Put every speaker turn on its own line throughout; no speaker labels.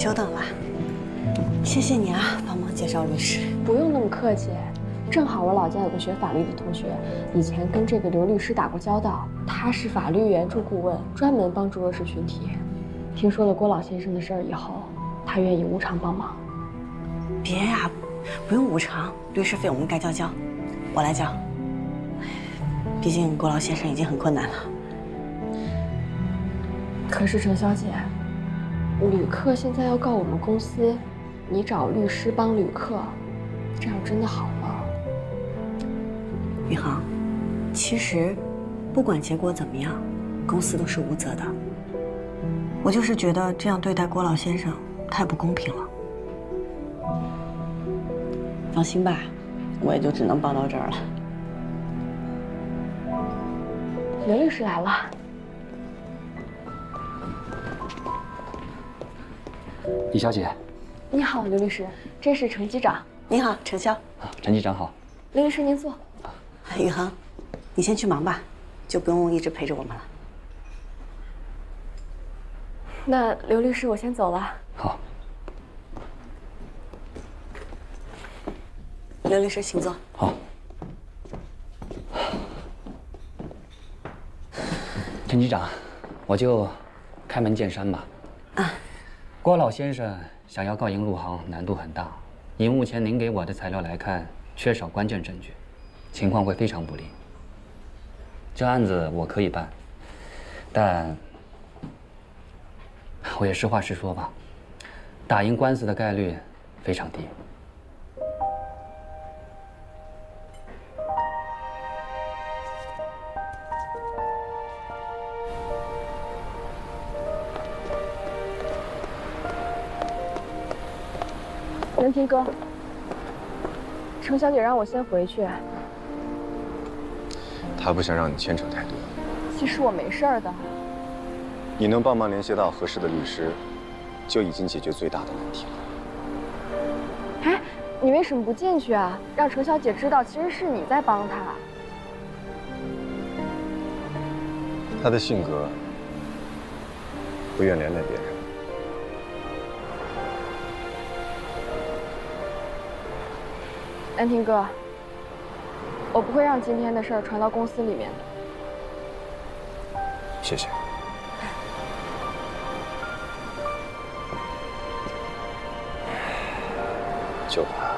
久等了，谢谢你啊，帮忙介绍律师。
不用那么客气，正好我老家有个学法律的同学，以前跟这个刘律师打过交道，他是法律援助顾问，专门帮助弱势群体。听说了郭老先生的事儿以后，他愿意无偿帮忙。
别呀，不用无偿，律师费我们该交，我来交。毕竟郭老先生已经很困难了。
可是程小姐，旅客现在要告我们公司，你找律师帮旅客，这样真的好吗？
宇航，其实不管结果怎么样，公司都是无责的。我就是觉得这样对待郭老先生太不公平了。放心吧，我也就只能帮到这儿了。
刘律师来了。
李小姐，
你好，刘律师，这是程机长。
你好，程潇。
陈机长好。
刘律师您坐。
宇航，你先去忙吧，就不用一直陪着我们了。
那刘律师，我先走了。
好。
刘律师，请坐。
好。陈局长，我就开门见山吧。
啊。
郭老先生想要告赢陆航难度很大，以目前您给我的材料来看，缺少关键证据，情况会非常不利。这案子我可以办，但我也实话实说吧，打赢官司的概率非常低。
南平哥，程小姐让我先回去。
她不想让你牵扯太多。
其实我没事儿的。
你能帮忙联系到合适的律师，就已经解决最大的难题了。
哎，你为什么不进去啊？让程小姐知道，其实是你在帮她。
她的性格不愿连累别人。
南平哥，我不会让今天的事儿传到公司里面的。
谢谢。就怕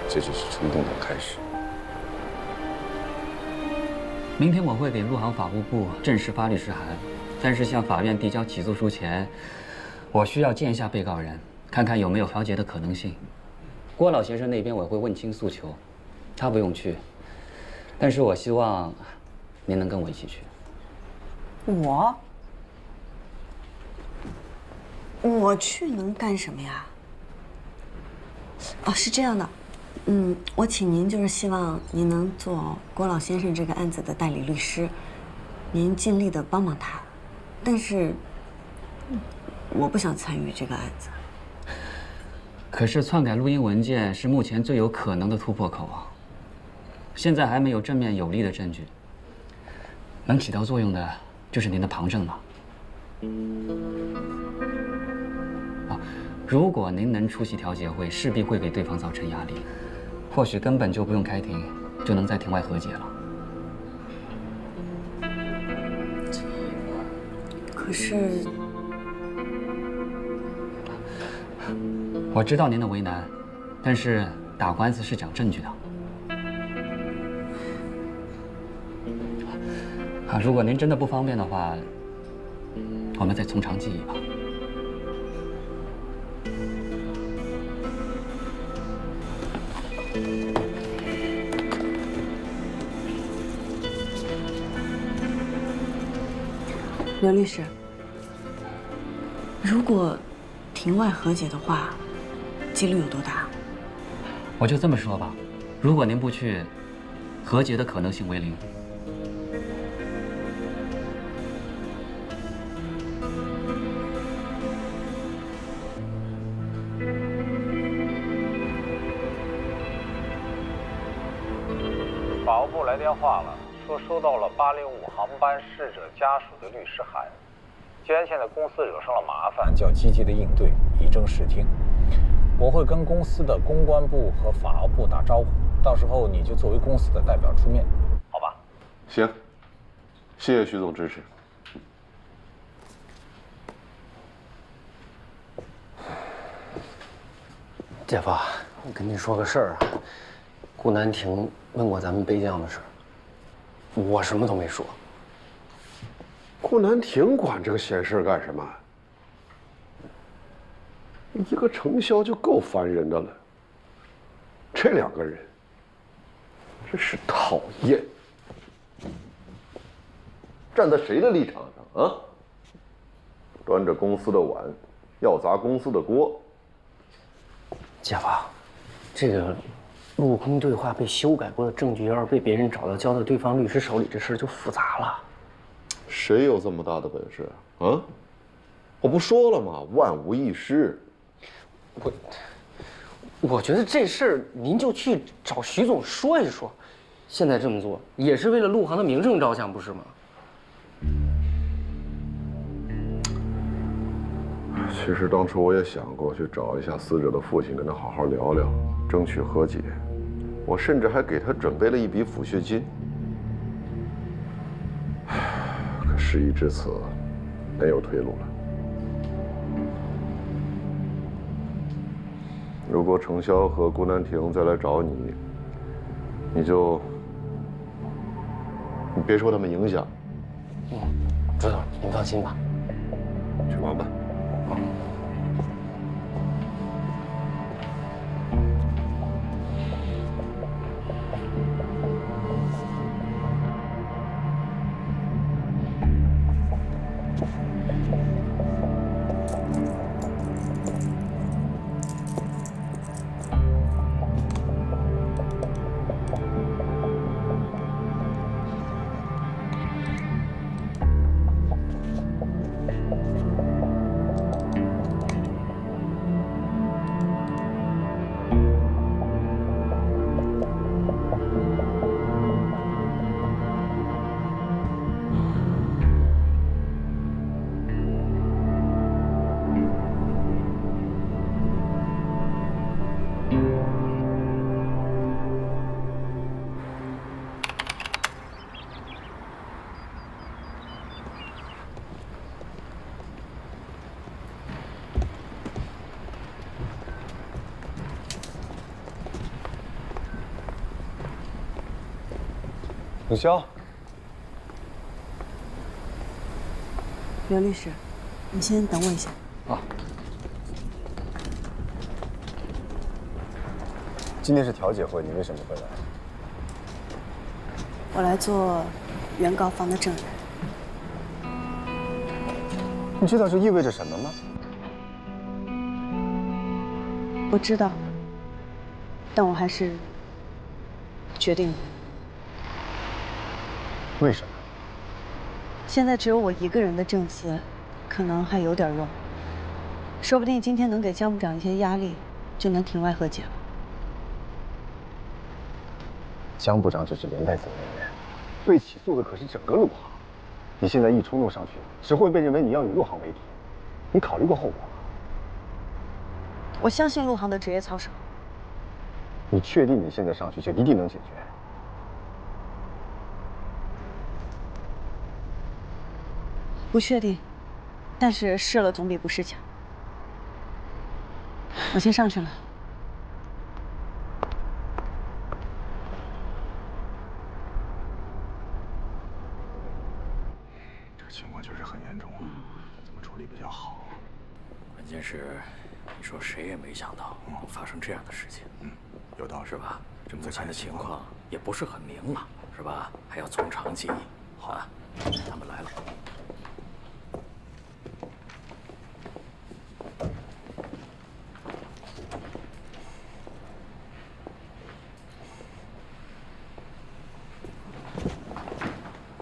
这只是冲动的开始。
明天我会给陆航法务部正式发律师函，但是向法院递交起诉书前，我需要见一下被告人，看看有没有调解的可能性。郭老先生那边我会问清诉求，他不用去，但是我希望您能跟我一起去。
我去能干什么呀？哦，是这样的，我请您就是希望您能做郭老先生这个案子的代理律师，您尽力的帮帮他，但是我不想参与这个案子。
可是篡改录音文件是目前最有可能的突破口啊！现在还没有正面有力的证据，能起到作用的就是您的旁证了。如果您能出席调解会，势必会给对方造成压力，或许根本就不用开庭，就能在庭外和解了。
可是，
我知道您的为难，但是打官司是讲证据的。如果您真的不方便的话，我们再从长计议吧。
刘律师，如果庭外和解的话，几率有多大？
我就这么说吧，如果您不去，和解的可能性为0。
法务部来电话了，说收到了805航班逝者家属的律师函，既然现在公司惹上了麻烦，就要积极的应对，以正视听。我会跟公司的公关部和法务部打招呼，到时候你就作为公司的代表出面，好吧？
行，谢谢徐总支持。
姐夫，我跟你说个事儿啊，顾南亭问过咱们备降的事儿，我什么都没说。
顾南亭管这个闲事干什么？一个程潇就够烦人的了，这两个人真是讨厌。站在谁的立场上啊？端着公司的碗，要砸公司的锅。
姐夫，这个陆空对话被修改过的证据，要是被别人找到交到对方律师手里，这事儿就复杂了。
谁有这么大的本事啊？我不说了吗？万无一失。
我觉得这事儿您就去找徐总说一说，现在这么做也是为了陆航的名声着想，不是吗？
其实当初我也想过去找一下死者的父亲，跟他好好聊聊，争取和解。我甚至还给他准备了一笔抚恤金。可事已至此，没有退路了。如果程潇和顾南亭再来找你，你别受他们影响。
朱总，您放心吧。
去忙吧。
程潇，
刘律师，你先等我一下。
啊。今天是调解会，你为什么会来？
我来做原告方的证人。
你知道这意味着什么吗？
我知道，但我还是决定了。
为什么？
现在只有我一个人的证词，可能还有点用。说不定今天能给江部长一些压力，就能庭外和解了。
江部长只是连带责任人，被起诉的可是整个陆航。你现在一冲动上去，只会被认为你要与陆航为敌。你考虑过后果吗？
我相信陆航的职业操守。
你确定你现在上去就一定能解决？
不确定，但是试了总比不试强。我先上去了。
这个情况确实很严重啊，怎么处理比较好？
关键是，你说谁也没想到会发生这样的事情，
有道理
是吧？这目前的情况也不是很明朗，是吧？还要从长计议。好啊，他们来了。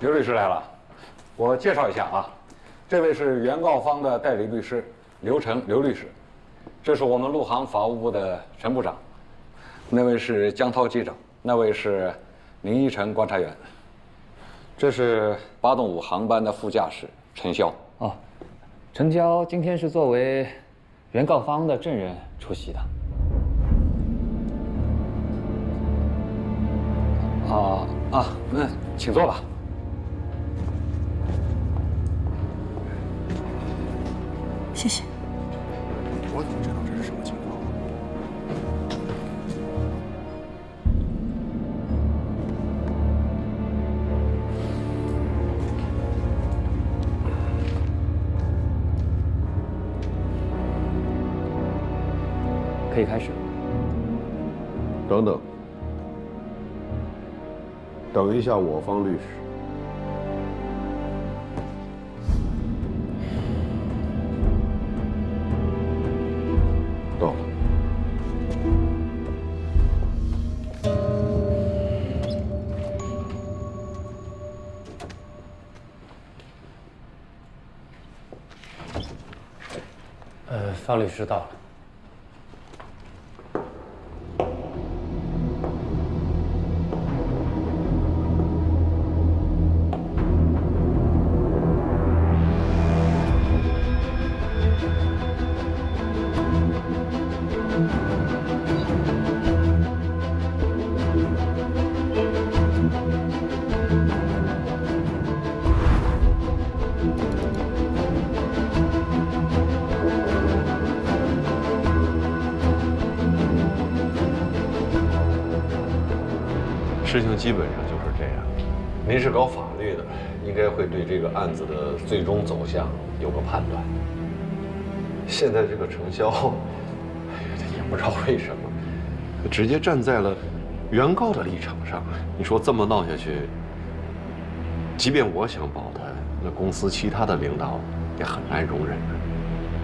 刘律师来了，我介绍一下啊，这位是原告方的代理律师刘成刘律师，这是我们陆航法务部的陈部长，那位是江涛机长，那位是林依晨观察员，这是8动5航班的副驾驶陈潇。
哦，陈娇今天是作为原告方的证人出席的。那请坐吧。
谢谢。
我怎么知道这是什么情况？
可以开始。
等等，等一下，我方律师。到了。
方律师到了。
事情基本上就是这样。您是搞法律的，应该会对这个案子的最终走向有个判断。现在这个程潇，哎呀，他也不知道为什么，直接站在了原告的立场上。你说这么闹下去，即便我想保他，那公司其他的领导也很难容忍。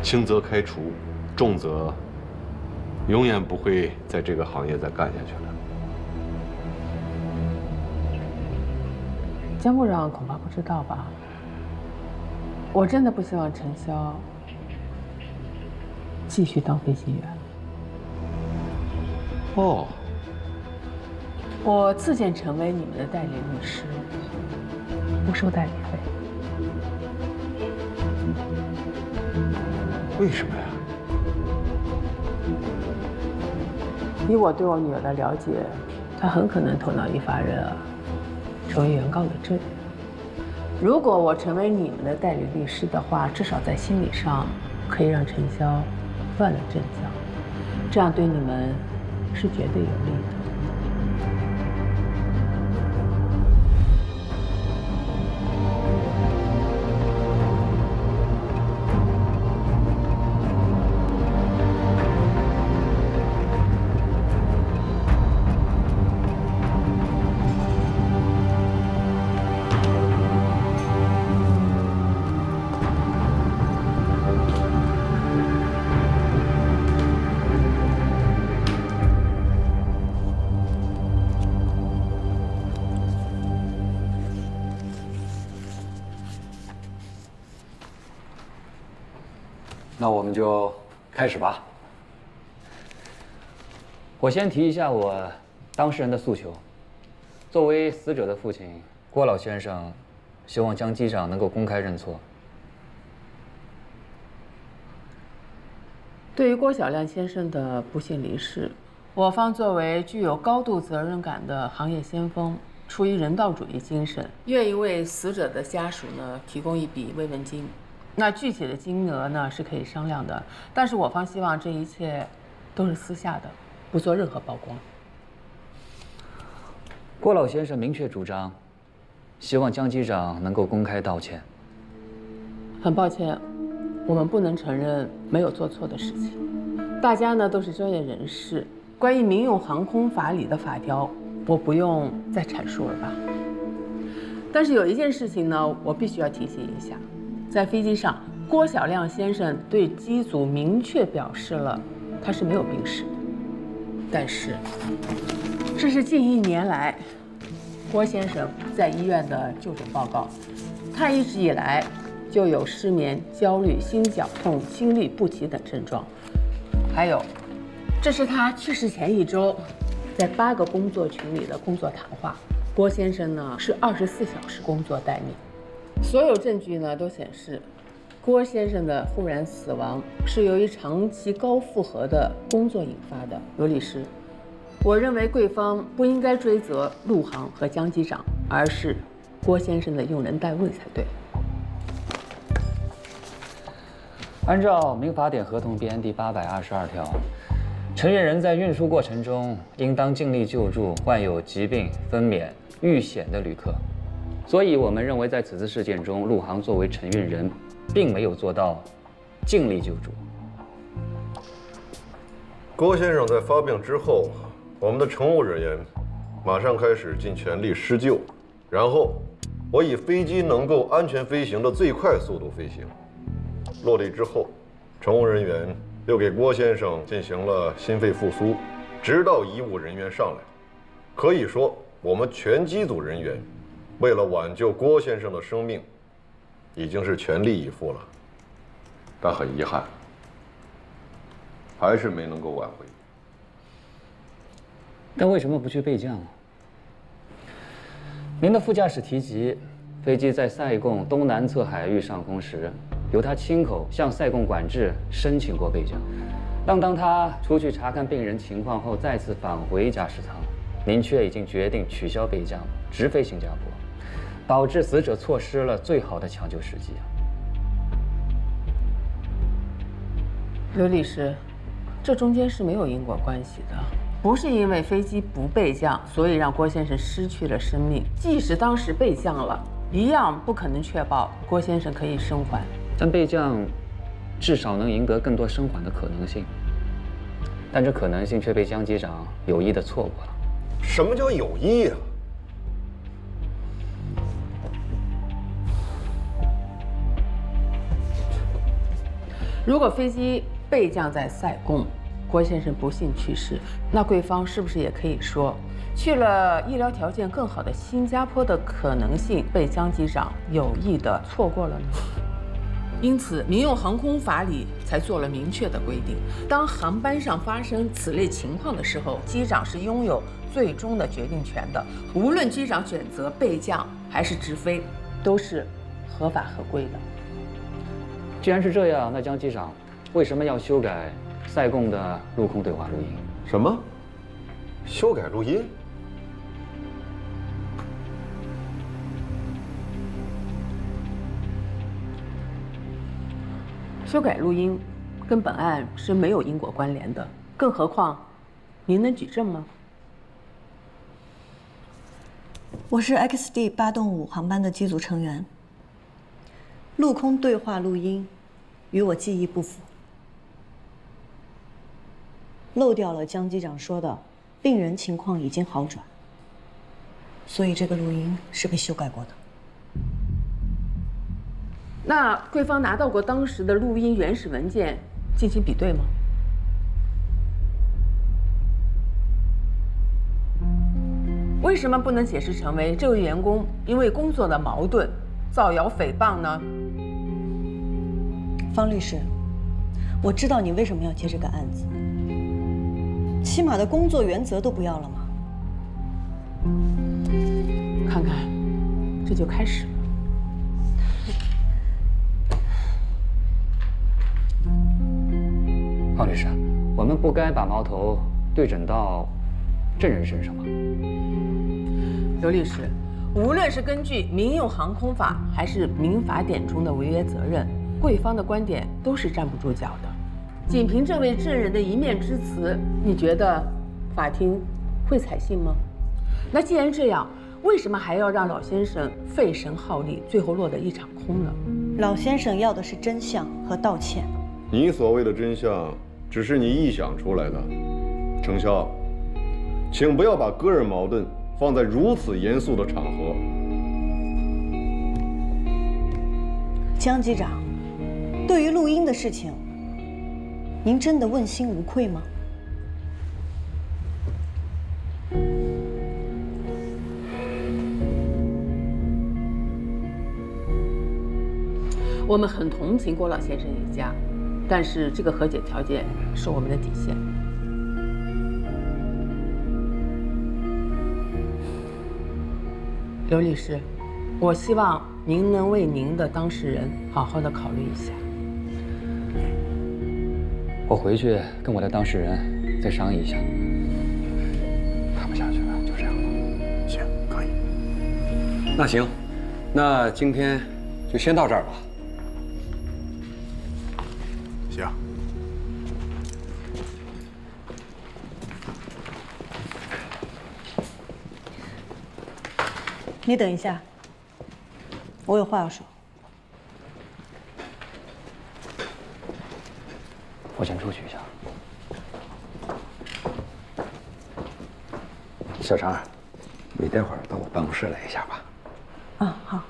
轻则开除，重则永远不会在这个行业再干下去了。
江部长恐怕不知道吧？我真的不希望陈潇继续当飞行员。
哦，
我自荐成为你们的代理律师，不收代理费。
为什么呀？
以我对我女儿的了解，她很可能头脑一发热，成为原告的证人。如果我成为你们的代理律师的话，至少在心理上可以让陈潇断了阵脚，这样对你们是绝对有利的。
那我们就开始吧。我先提一下我当事人的诉求。作为死者的父亲，郭老先生希望江机长能够公开认错。
对于郭晓亮先生的不幸离世，我方作为具有高度责任感的行业先锋，出于人道主义精神，愿意为死者的家属呢提供一笔慰问金。那具体的金额呢是可以商量的，但是我方希望这一切都是私下的，不做任何曝光。
郭老先生明确主张，希望江机长能够公开道歉。
很抱歉，我们不能承认没有做错的事情。大家呢都是专业人士，关于民用航空法里的法条，我不用再阐述了吧。但是有一件事情呢，我必须要提醒一下。在飞机上，郭晓亮先生对机组明确表示了他是没有病史的。但是，这是近1年来郭先生在医院的就诊报告。他一直以来就有失眠、焦虑、心绞痛、心律不齐等症状。还有，这是他去世前1周在8个工作群里的工作谈话。郭先生呢是24小时工作待命。所有证据呢都显示，郭先生的忽然死亡是由于长期高负荷的工作引发的。刘律师，我认为贵方不应该追责陆航和江机长，而是郭先生的用人单位才对。
按照民法典合同编第822条，承运人在运输过程中应当尽力救助患有疾病、分娩、遇险的旅客。所以，我们认为在此次事件中，陆航作为承运人，并没有做到尽力救助。
郭先生在发病之后，我们的乘务人员马上开始尽全力施救，然后我以飞机能够安全飞行的最快速度飞行。落地之后，乘务人员又给郭先生进行了心肺复苏，直到医务人员上来。可以说，我们全机组人员为了挽救郭先生的生命，已经是全力以赴了。但很遗憾，还是没能够挽回。
但为什么不去备降呢？您的副驾驶提及，飞机在塞贡东南侧海域上空时，由他亲口向塞贡管制申请过备降。当他出去查看病人情况后，再次返回驾驶舱，您却已经决定取消备降，直飞新加坡，导致死者错失了最好的抢救时机。
刘律师，这中间是没有因果关系的。不是因为飞机不备降，所以让郭先生失去了生命。即使当时备降了，一样不可能确保郭先生可以生还。
但备降至少能赢得更多生还的可能性，但这可能性却被江机长有意地错过了。
什么叫有意啊？
如果飞机备降在塞贡，郭先生不幸去世，那贵方是不是也可以说，去了医疗条件更好的新加坡的可能性被江机长有意地错过了呢？因此，民用航空法里才做了明确的规定：当航班上发生此类情况的时候，机长是拥有最终的决定权的。无论机长选择备降还是直飞，都是合法合规的。
既然是这样，那江机长为什么要修改塞贡的陆空对话录音？
什么？修改录音？
修改录音跟本案是没有因果关联的，更何况，您能举证吗？
我是 XD8-5航班的机组成员，陆空对话录音与我记忆不符，漏掉了江机长说的病人情况已经好转，所以这个录音是被修改过的。
那贵方拿到过当时的录音原始文件进行比对吗？为什么不能解释成为这位员工因为工作的矛盾造谣诽谤呢？
方律师，我知道你为什么要接这个案子，起码的工作原则都不要了吗？
看看，这就开始了。
方律师，我们不该把矛头对准到证人身上吗？
刘律师，无论是根据民用航空法还是民法典中的违约责任，贵方的观点都是站不住脚的。仅凭这位证人的一面之词，你觉得法庭会采信吗？那既然这样，为什么还要让老先生费神耗力，最后落得一场空呢？
老先生要的是真相和道歉。
你所谓的真相，只是你臆想出来的。程潇，请不要把个人矛盾放在如此严肃的场合。
江机长，对于录音的事情，您真的问心无愧吗？
我们很同情郭老先生一家，但是这个和解条件是我们的底线。刘律师，我希望您能为您的当事人好好的考虑一下。
我回去跟我的当事人再商议一下。
看不下去了，就这样吧。行，可以。
那行，那今天就先到这儿吧。
行。
你等一下，我有话要说。
我先出去一下。
小常，你待会儿到我办公室来一下吧。
啊，好。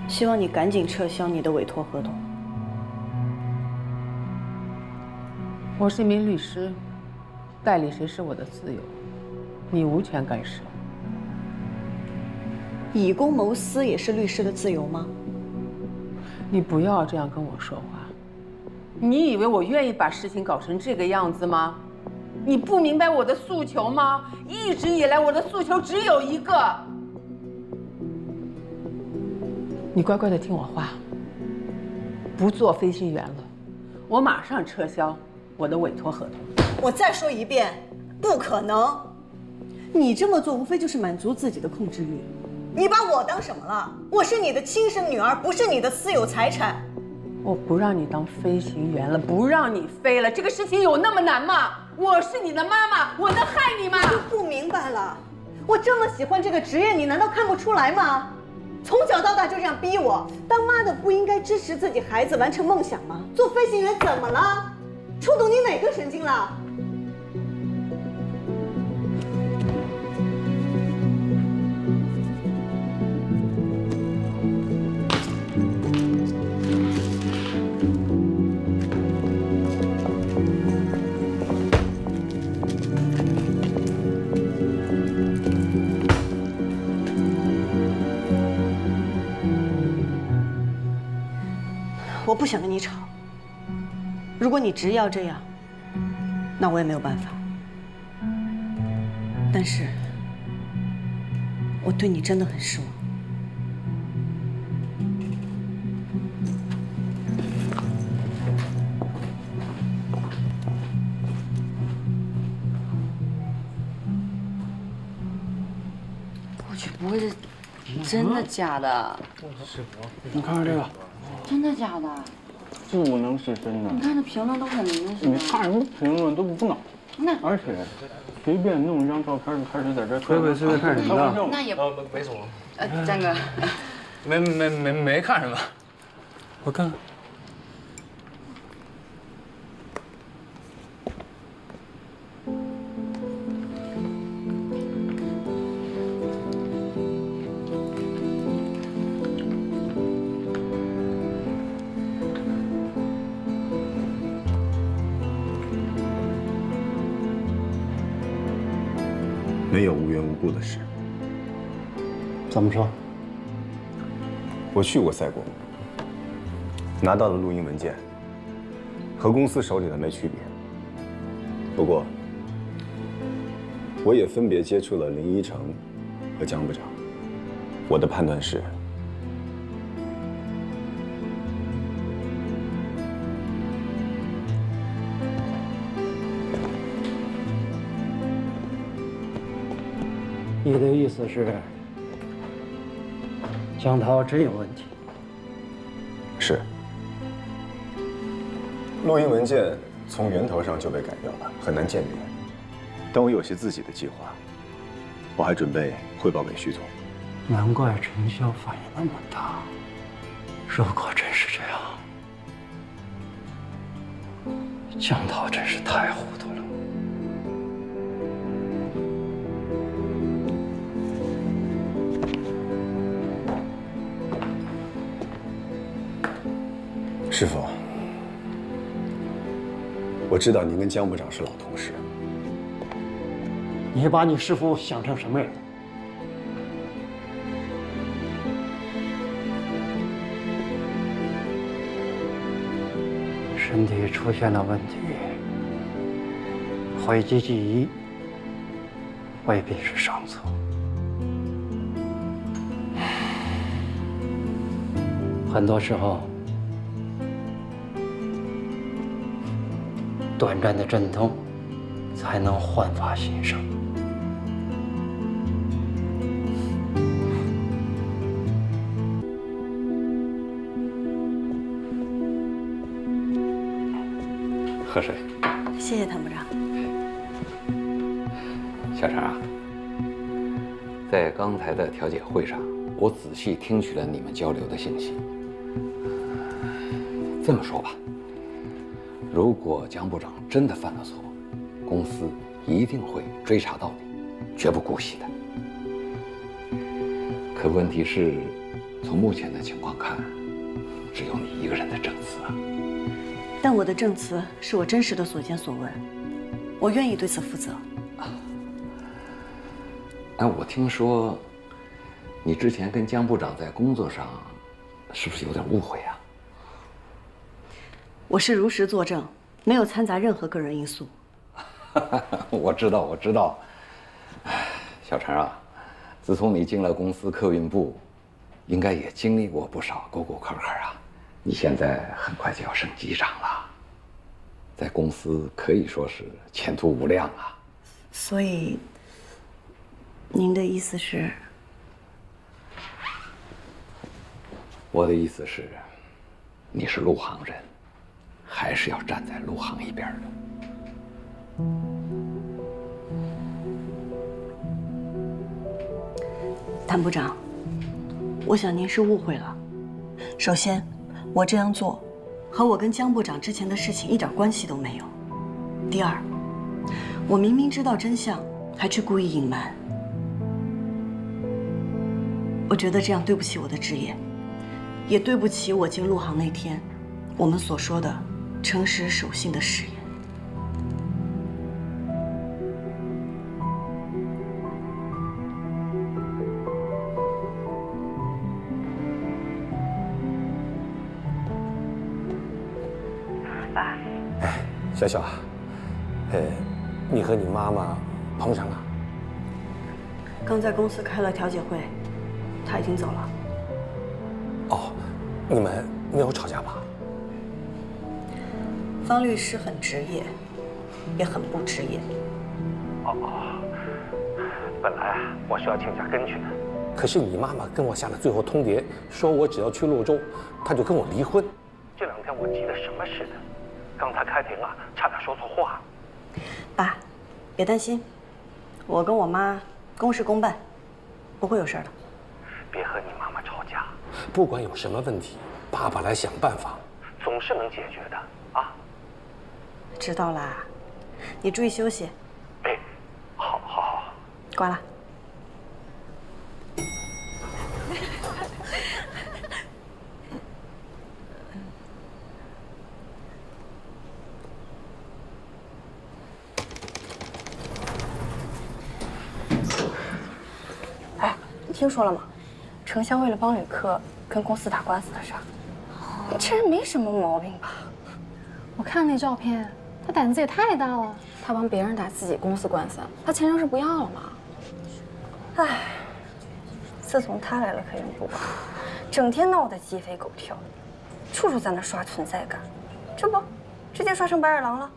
希望你赶紧撤销你的委托合同。
我是一名律师，代理谁是我的自由，你无权干涉。
以公谋私也是律师的自由吗？
你不要这样跟我说话。你以为我愿意把事情搞成这个样子吗？你不明白我的诉求吗？一直以来我的诉求只有一个。你乖乖的听我话，不做飞行员了，我马上撤销我的委托合同。
我再说一遍，不可能！你这么做无非就是满足自己的控制欲。你把我当什么了？我是你的亲生女儿，不是你的私有财产。
我不让你当飞行员了，不让你飞了，这个事情有那么难吗？我是你的妈妈，我能害你吗？
我就不明白了，我这么喜欢这个职业，你难道看不出来吗？从小到大就这样逼我，当妈的不应该支持自己孩子完成梦想吗？做飞行员怎么了？触动你哪根神经了？我不想跟你吵。如果你执意要这样，那我也没有办法。但是，我对你真的很失望。
我去，不会是真的假的？
你看看这个，
真的假的？
这不能是真的。
你看这评论都很那什么。
你看什么评论都不脑。
那
而且随便弄一张照片就开始在这
随便看什么呢？
那也
没什么。
张哥，
没看什么，我看看。
没有无缘无故的事。
怎么说？
我去过赛国，拿到了录音文件，和公司手里的没区别。不过，我也分别接触了林依晨和江部长。我的判断是，
你的意思是，江涛真有问题？
是。录音文件从源头上就被改掉了，很难鉴别。但我有些自己的计划，我还准备汇报给徐总。
难怪陈潇反应那么大。如果真是这样，江涛真是太糊涂了。
师傅，我知道您跟江部长是老同事。
你把你师傅想成什么人？身体出现了问题，讳疾忌医未必是上策。很多时候，短暂的阵痛才能焕发新生。
喝水。
谢谢谭部长。
小陈啊，在刚才的调解会上，我仔细听取了你们交流的信息。这么说吧，如果江部长真的犯了错，公司一定会追查到底，绝不姑息的。可问题是，从目前的情况看，只有你一个人的证词啊。
但我的证词是我真实的所见所闻，我愿意对此负责。
哎，我听说，你之前跟江部长在工作上，是不是有点误会啊？
我是如实作证，没有掺杂任何个人因素。
我知道，我知道。小陈啊，自从你进了公司客运部，应该也经历过不少沟沟坎坎啊。你现在很快就要升机长了，在公司可以说是前途无量啊。
所以，您的意思是？
我的意思是，你是陆航人，还是要站在陆航一边的。
谭部长，我想您是误会了。首先，我这样做和我跟江部长之前的事情一点关系都没有。第二，我明明知道真相，还去故意隐瞒。我觉得这样对不起我的职业，也对不起我进陆航那天我们所说的诚实守信的誓言。
爸，哎，小小啊，你和你妈妈碰上了？
刚在公司开了调解会，他已经走了。
哦，你们没有吵架吧？
方律师很职业，也很不职业。
本来我是要请假跟去的，可是你妈妈跟我下了最后通牒，说我只要去泸州，她就跟我离婚。这两天我急得什么似的，刚才开庭啊，差点说错话。
爸，别担心，我跟我妈公事公办，不会有事的。
别和你妈妈吵架，不管有什么问题，爸爸来想办法，总是能解决的啊。
知道啦，你注意休息。
哎，好。
挂了。
哎，你听说了吗？程潇为了帮吕克跟公司打官司的事儿。这人没什么毛病吧？
我看那照片，他胆子也太大了。
他帮别人打自己公司官司，他前程是不要了吗？唉，自从他来了客运部，整天闹得鸡飞狗跳，处处在那刷存在感，这不，直接刷成白眼狼了。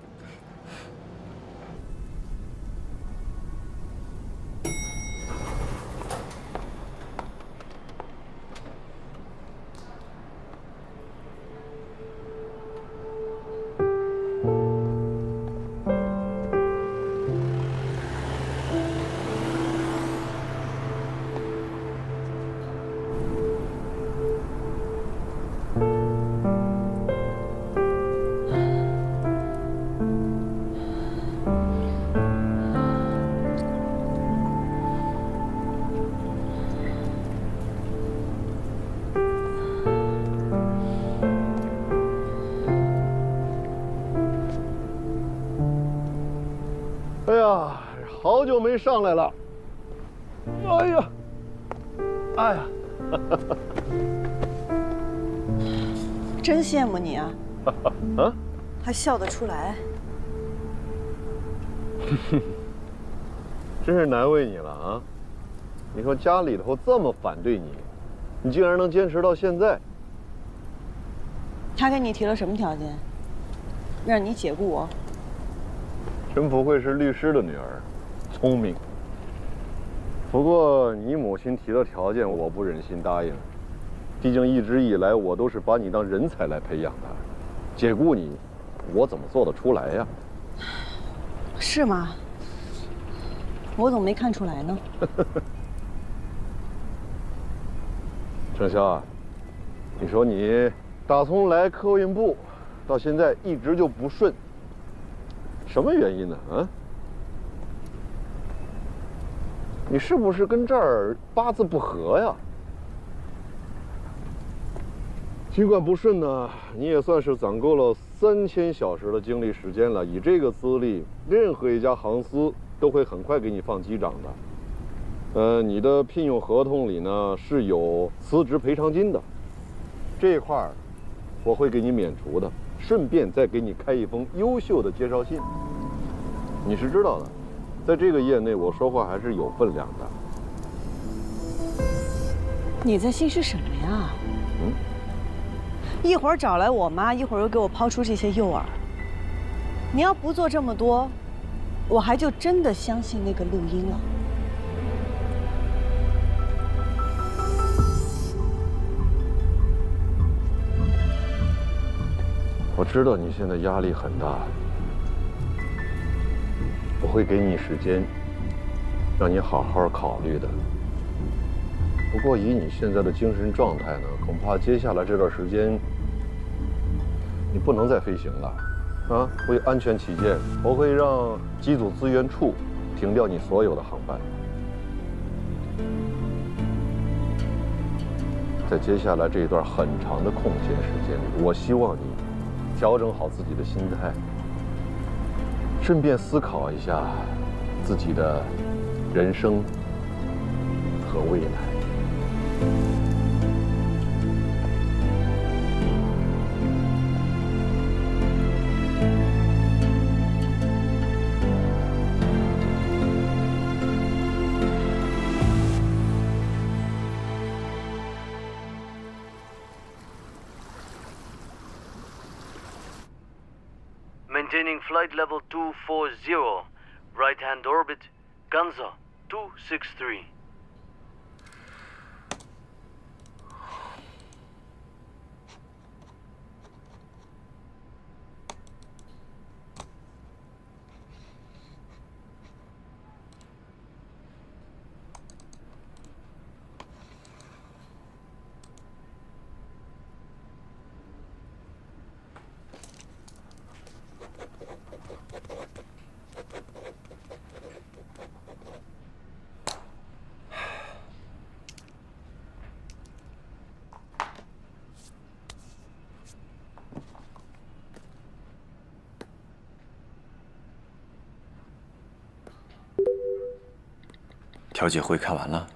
呀，好久没上来了。哎呀，哎呀，
真羡慕你啊！
啊，
还笑得出来。
真是难为你了啊！你说家里头这么反对你，你竟然能坚持到现在。
他给你提了什么条件，让你解雇我？
陈普惠是律师的女儿，聪明。不过你母亲提的条件，我不忍心答应。毕竟一直以来我都是把你当人才来培养的，解雇你，我怎么做得出来呀？
是吗？我怎么没看出来呢？
程潇啊，你说你打从来客运部到现在一直就不顺，什么原因呢？啊？你是不是跟这儿八字不合呀？尽管不顺呢，你也算是攒够了3000小时的精力时间了。以这个资历，任何一家航司都会很快给你放机长的。你的聘用合同里呢是有辞职赔偿金的，这一块我会给你免除的，顺便再给你开一封优秀的介绍信。你是知道的，在这个业内我说话还是有分量的。
你在心虚什么呀？一会儿找来我妈，一会儿又给我抛出这些诱饵。你要不做这么多，我还就真的相信那个录音了。
我知道你现在压力很大，我会给你时间，让你好好考虑的。不过以你现在的精神状态呢，恐怕接下来这段时间你不能再飞行了，啊！为安全起见，我会让机组资源处停掉你所有的航班。在接下来这一段很长的空闲时间里，我希望你调整好自己的心态，顺便思考一下自己的人生和未来。
Maintaining flight level 240, right-hand orbit, Ganza 263.
调解会开完了。